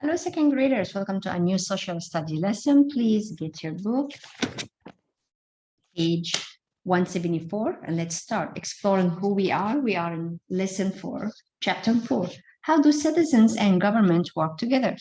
Hello, second graders. Welcome to a new social study lesson. Please get your book, page 174, and let's start exploring who we are. We are in lesson 4, chapter 4. How do citizens and government work together?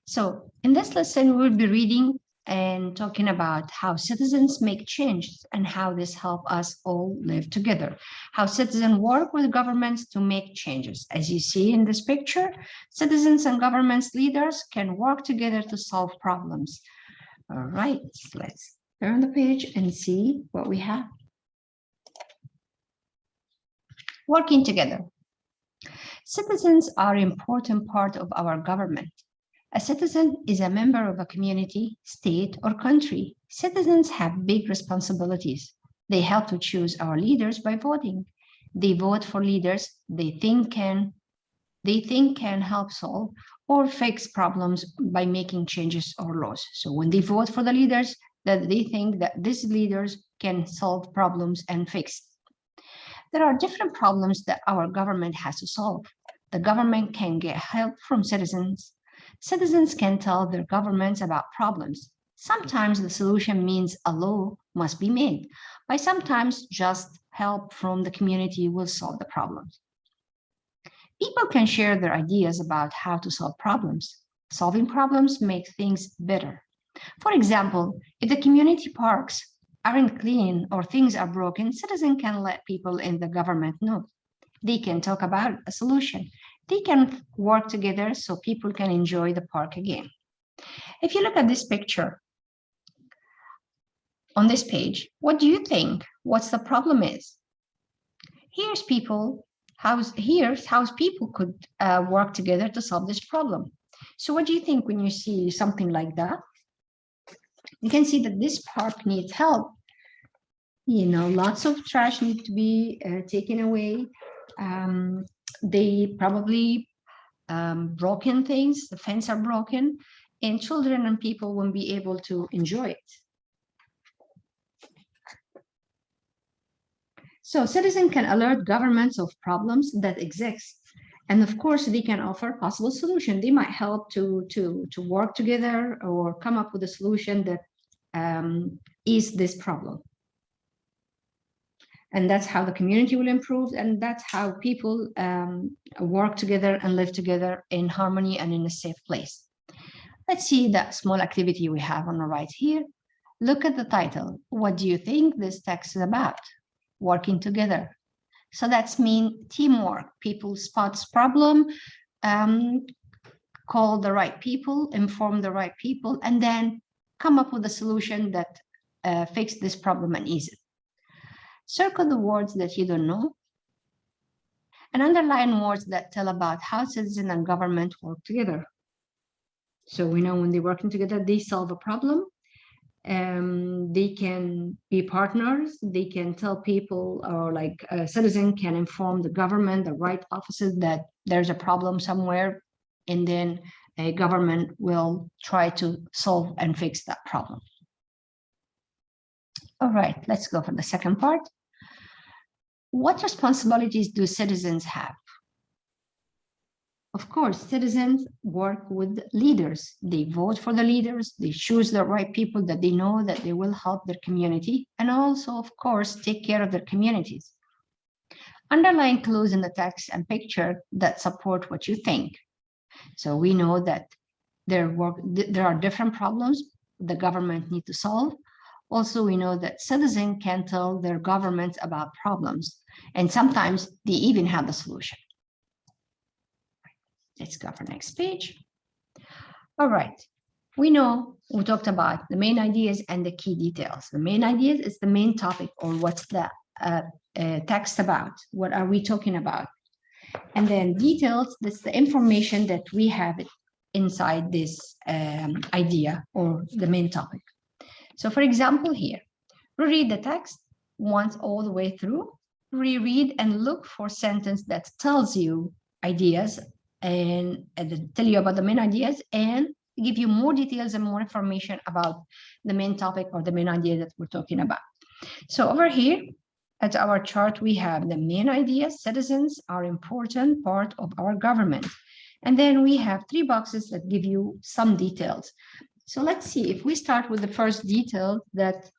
So in this lesson, we'll be reading and talking about how citizens make changes and how this helps us all live together. How citizens work with governments to make changes. As you see in this picture, citizens and governments leaders can work together to solve problems. All right, let's turn the page and see what we have. Working together. Citizens are an important part of our government. A citizen is a member of a community, state, or country. Citizens have big responsibilities. They help to choose our leaders by voting. They vote for leaders they think can help solve or fix problems by making changes or laws. So when they vote for the leaders that they think that these leaders can solve problems and fix. There are different problems that our government has to solve. The government can get help from citizens. Citizens can tell their governments about problems. Sometimes the solution means a law must be made, but sometimes just help from the community will solve the problems. People can share their ideas about how to solve problems. Solving problems makes things better. For example, if the community parks aren't clean or things are broken, citizens can let people in the government know. They can talk about a solution. They can work together so people can enjoy the park again. If you look at this picture on this page, what do you think? What's the problem is? Here's how people could work together to solve this problem. So what do you think when you see something like that? You can see that this park needs help. You know, lots of trash need to be taken away. They probably broken things, the fence are broken, and children and people won't be able to enjoy it. So citizens can alert governments of problems that exist. And of course, they can offer possible solution. They might help to work together or come up with a solution that is this problem. And that's how the community will improve. And that's how people work together and live together in harmony and in a safe place. Let's see that small activity we have on the right here. Look at the title. What do you think this text is about? Working together. So that's mean teamwork. People spot problem, call the right people, inform the right people, and then come up with a solution that fix this problem and ease it. Circle the words that you don't know and underline words that tell about how citizens and government work together. So we know when they're working together, they solve a problem. They can be partners. They can tell people, or like a citizen can inform the government, the right offices, that there's a problem somewhere, and then a government will try to solve and fix that problem. All right, let's go for the second part. What responsibilities do citizens have? Of course, citizens work with leaders. They vote for the leaders. They choose the right people that they know that they will help their community, and also, of course, take care of their communities. Underline clues in the text and picture that support what you think. So we know that there are different problems the government need to solve. Also, we know that citizens can tell their governments about problems, and sometimes they even have the solution. Let's go for next page. All right, we talked about the main ideas and the key details. The main ideas is the main topic, or what's the text about? What are we talking about? And then details, that's the information that we have inside this idea or the main topic. So for example, here, reread the text once all the way through, reread and look for sentence that tells you ideas and tell you about the main ideas and give you more details and more information about the main topic or the main idea that we're talking about. So over here at our chart, we have the main idea. Citizens are important part of our government. And then we have 3 boxes that give you some details. So let's see, if we start with the first detail, that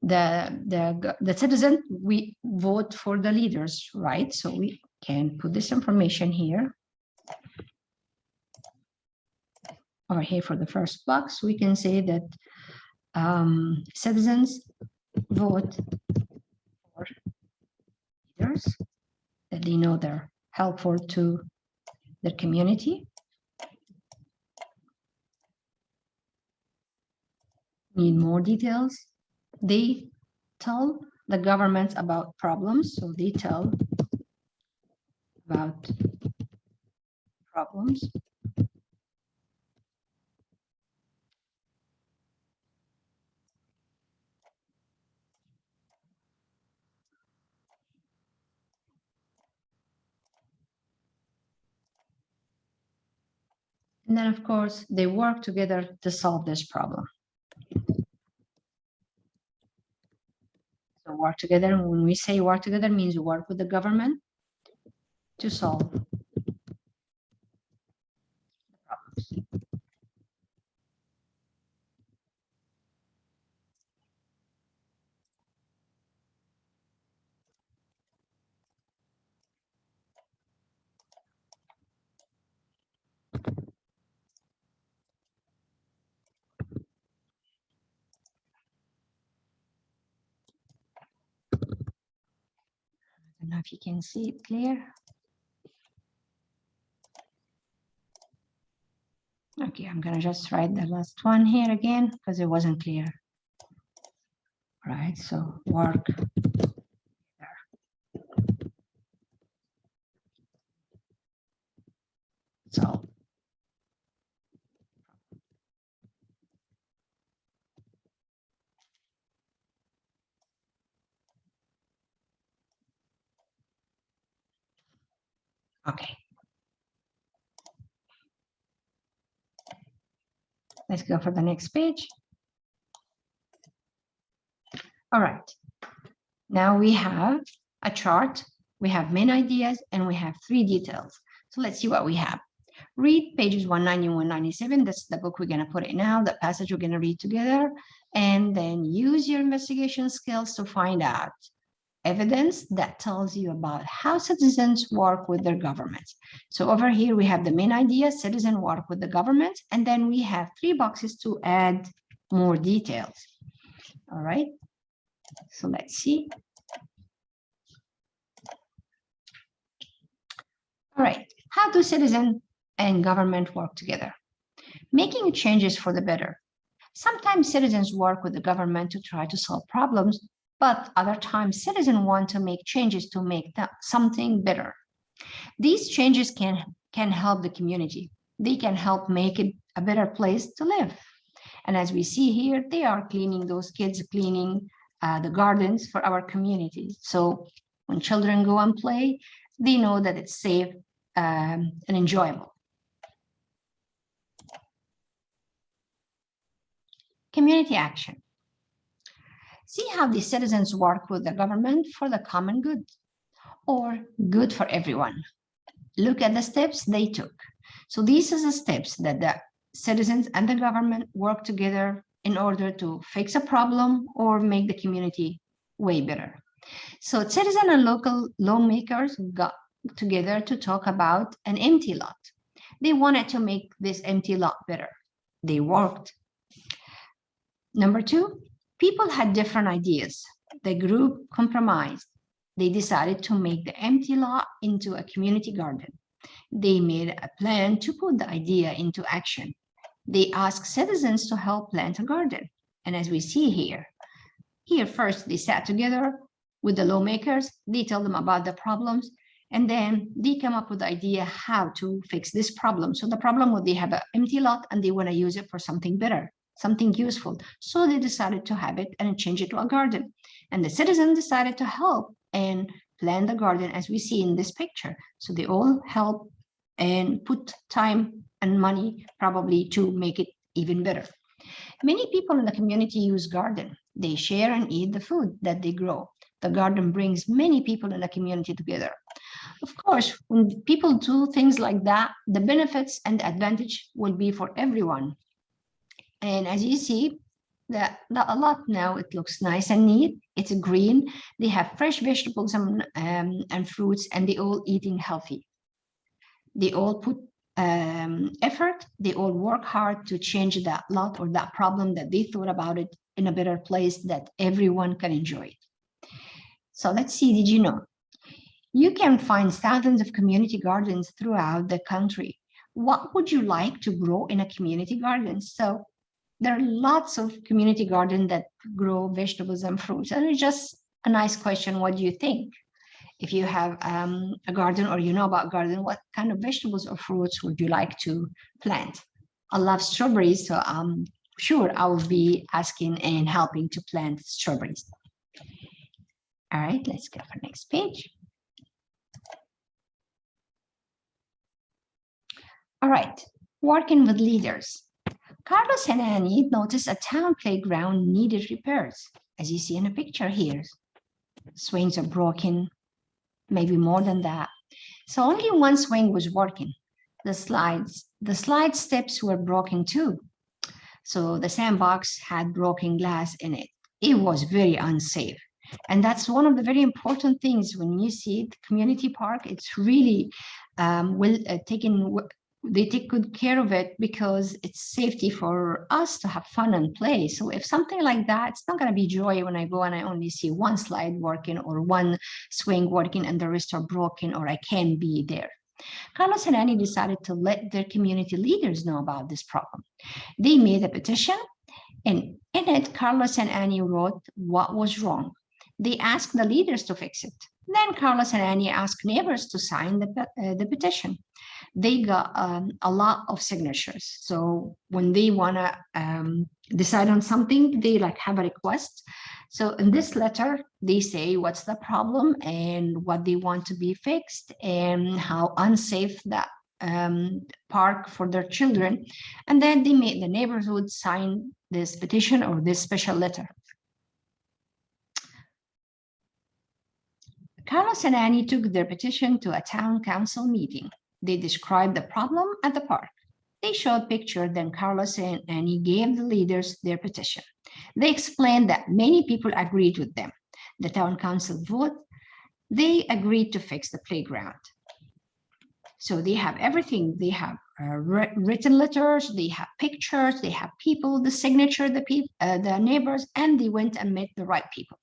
the citizen, we vote for the leaders, right? So we can put this information here. Over here for the first box, we can say that citizens vote for leaders that they know they're helpful to their community. Need more details. They tell the government about problems, so they tell about problems. And then, of course, they work together to solve this problem. So work together, when we say work together, means you work with the government to solve problems. I don't know if you can see it clear. Okay, I'm gonna just write the last one here again because it wasn't clear. Right, so work there. So okay. Let's go for the next page. All right. Now we have a chart, we have main ideas, and we have 3 details. So let's see what we have. Read pages 190 and 197. That's the book we're going to put it now, the passage we're going to read together. And then use your investigation skills to find out evidence that tells you about how citizens work with their governments. So over here, we have the main idea, citizen work with the government, and then we have 3 boxes to add more details. All right, so let's see. All right, how do citizen and government work together? Making changes for the better. Sometimes citizens work with the government to try to solve problems, but other times citizens want to make changes to make something better. These changes can help the community. They can help make it a better place to live. And as we see here, they are cleaning, those kids cleaning the gardens for our community. So when children go and play, they know that it's safe and enjoyable. Community action. See how the citizens work with the government for the common good, or good for everyone. Look at the steps they took. So these are the steps that the citizens and the government work together in order to fix a problem or make the community way better. So citizens and local lawmakers got together to talk about an empty lot. They wanted to make this empty lot better. They worked. Number 2, people had different ideas. The group compromised. They decided to make the empty lot into a community garden. They made a plan to put the idea into action. They asked citizens to help plant a garden. And as we see here first they sat together with the lawmakers, they tell them about the problems, and then they come up with the idea how to fix this problem. So the problem was they have an empty lot and they want to use it for something better, something useful. So they decided to have it and change it to a garden. And the citizens decided to help and plant the garden as we see in this picture. So they all help and put time and money probably to make it even better. Many people in the community use garden. They share and eat the food that they grow. The garden brings many people in the community together. Of course, when people do things like that, the benefits and the advantage will be for everyone. And as you see, a lot now, it looks nice and neat. It's green. They have fresh vegetables and fruits, and they all eating healthy. They all put effort. They all work hard to change that lot or that problem that they thought about it in a better place that everyone can enjoy it. So let's see, did you know? You can find thousands of community gardens throughout the country. What would you like to grow in a community garden? So there are lots of community gardens that grow vegetables and fruits. And it's just a nice question. What do you think? If you have a garden or you know about garden, what kind of vegetables or fruits would you like to plant? I love strawberries, so I'm sure I will be asking and helping to plant strawberries. All right, let's go for next page. All right, working with leaders. Carlos and Annie noticed a town playground needed repairs, as you see in the picture here. Swings are broken, maybe more than that. So only one swing was working. The slide steps were broken too. So the sandbox had broken glass in it. It was very unsafe. And that's one of the very important things when you see the community park. It's really they take good care of it because it's safety for us to have fun and play. So if something like that, it's not going to be joy when I go and I only see one slide working or one swing working and the rest are broken or I can't be there. Carlos and Annie decided to let their community leaders know about this problem. They made a petition, and in it, Carlos and Annie wrote what was wrong. They asked the leaders to fix it. Then Carlos and Annie asked neighbors to sign the petition. They got a lot of signatures. So when they want to decide on something, they like have a request. So in this letter, they say what's the problem and what they want to be fixed and how unsafe that park for their children. And then they made the neighborhood sign this petition or this special letter. Carlos and Annie took their petition to a town council meeting. They described the problem at the park. They showed pictures, then Carlos and Annie gave the leaders their petition. They explained that many people agreed with them. The town council vote, they agreed to fix the playground. So they have everything. They have written letters, they have pictures, they have people, the signature, the neighbors, and they went and met the right people.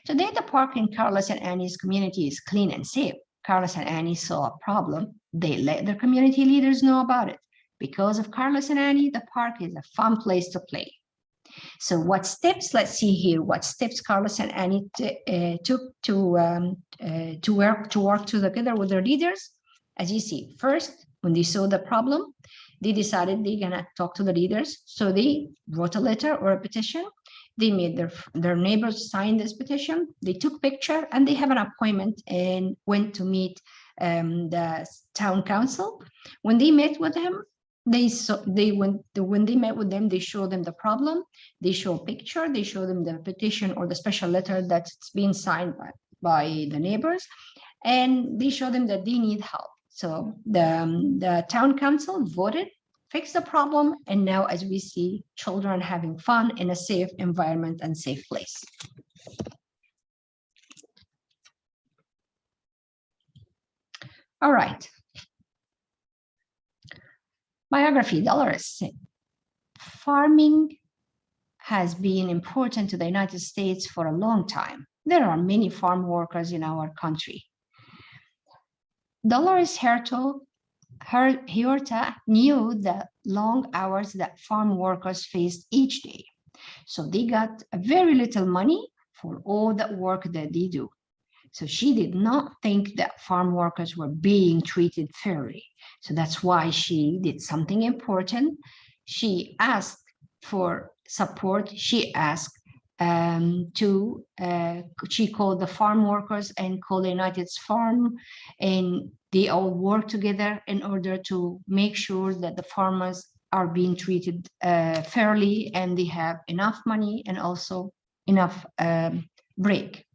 Today, the park in Carlos and Annie's community is clean and safe. Carlos and Annie saw a problem. They let their community leaders know about it. Because of Carlos and Annie, the park is a fun place to play. So what steps, let's see here, what steps Carlos and Annie took to work together with their leaders. As you see, first, when they saw the problem, they decided they're gonna talk to the leaders. So they wrote a letter or a petition. They made their neighbors sign this petition. They took picture and they have an appointment and went to meet the town council. When they met with them, when they met with them, they show them the problem. They show a picture. They show them the petition or the special letter that's being signed by the neighbors, and they show them that they need help. So the town council voted, fixed the problem, and now, as we see, children having fun in a safe environment and safe place. All right. Biography, Dolores. Farming has been important to the United States for a long time. There are many farm workers in our country. Dolores Huerta knew the long hours that farm workers faced each day. So they got very little money for all the work that they do. So she did not think that farm workers were being treated fairly. So that's why she did something important. She asked for support. She asked she called the farm workers and called the United Farm, and they all work together in order to make sure that the farmers are being treated fairly and they have enough money and also enough break.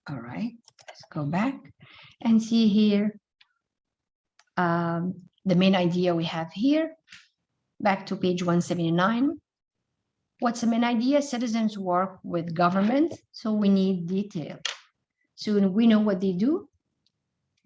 All right. Let's go back and see here the main idea we have here. Back to page 179. What's the main idea? Citizens work with government, so we need detail. So we know what they do.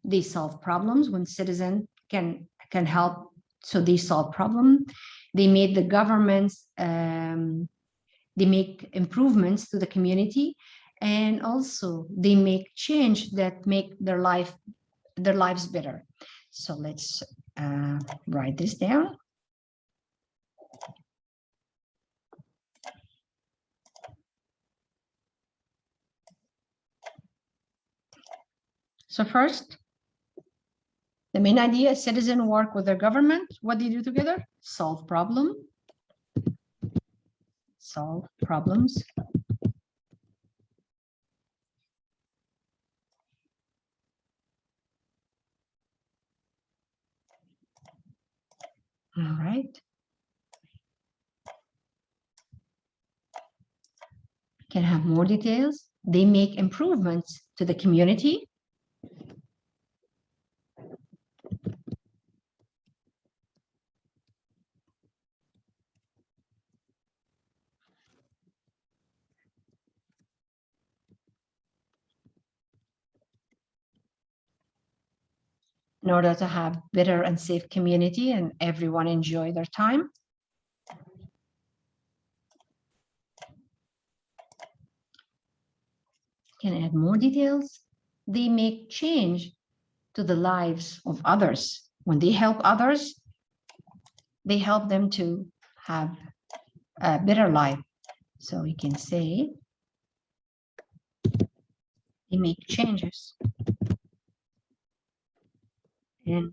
They solve problems when citizens can help. So they solve problems. They make the governments, they make improvements to the community, and also they make change that make their lives better. So let's write this down. So first, the main idea is citizens work with their government. What do you do together? Solve problems. Solve problems. All right. Can have more details. They make improvements to the community. In order to have better and safe community and everyone enjoy their time. Can add more details. They make change to the lives of others. When they help others, they help them to have a better life. So we can say they make changes in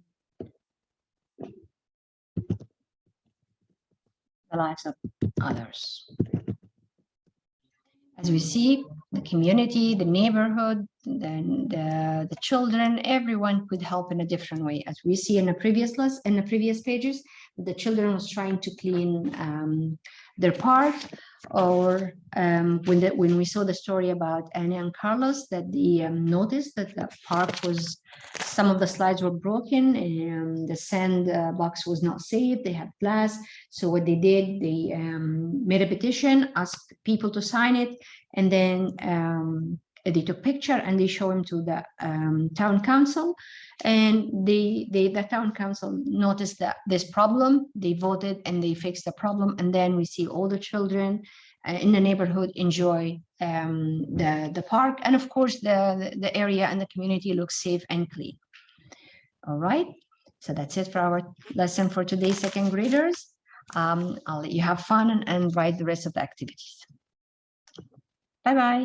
the lives of others. As we see, the community, the neighborhood, the children, everyone could help in a different way. As we see in the previous pages, the children was trying to clean their park, or when we saw the story about Annie and Carlos, that they noticed that the park was, some of the slides were broken, and the sand box was not safe. They had glass. So what they did, they made a petition, asked people to sign it, and then they took picture and they show them to the town council, and the town council noticed that this problem, they voted and they fixed the problem, and then we see all the children in the neighborhood enjoy the park, and of course the area and the community looks safe and clean. All right, so that's it for our lesson for today, second graders. I'll let you have fun and write the rest of the activities. Bye-bye.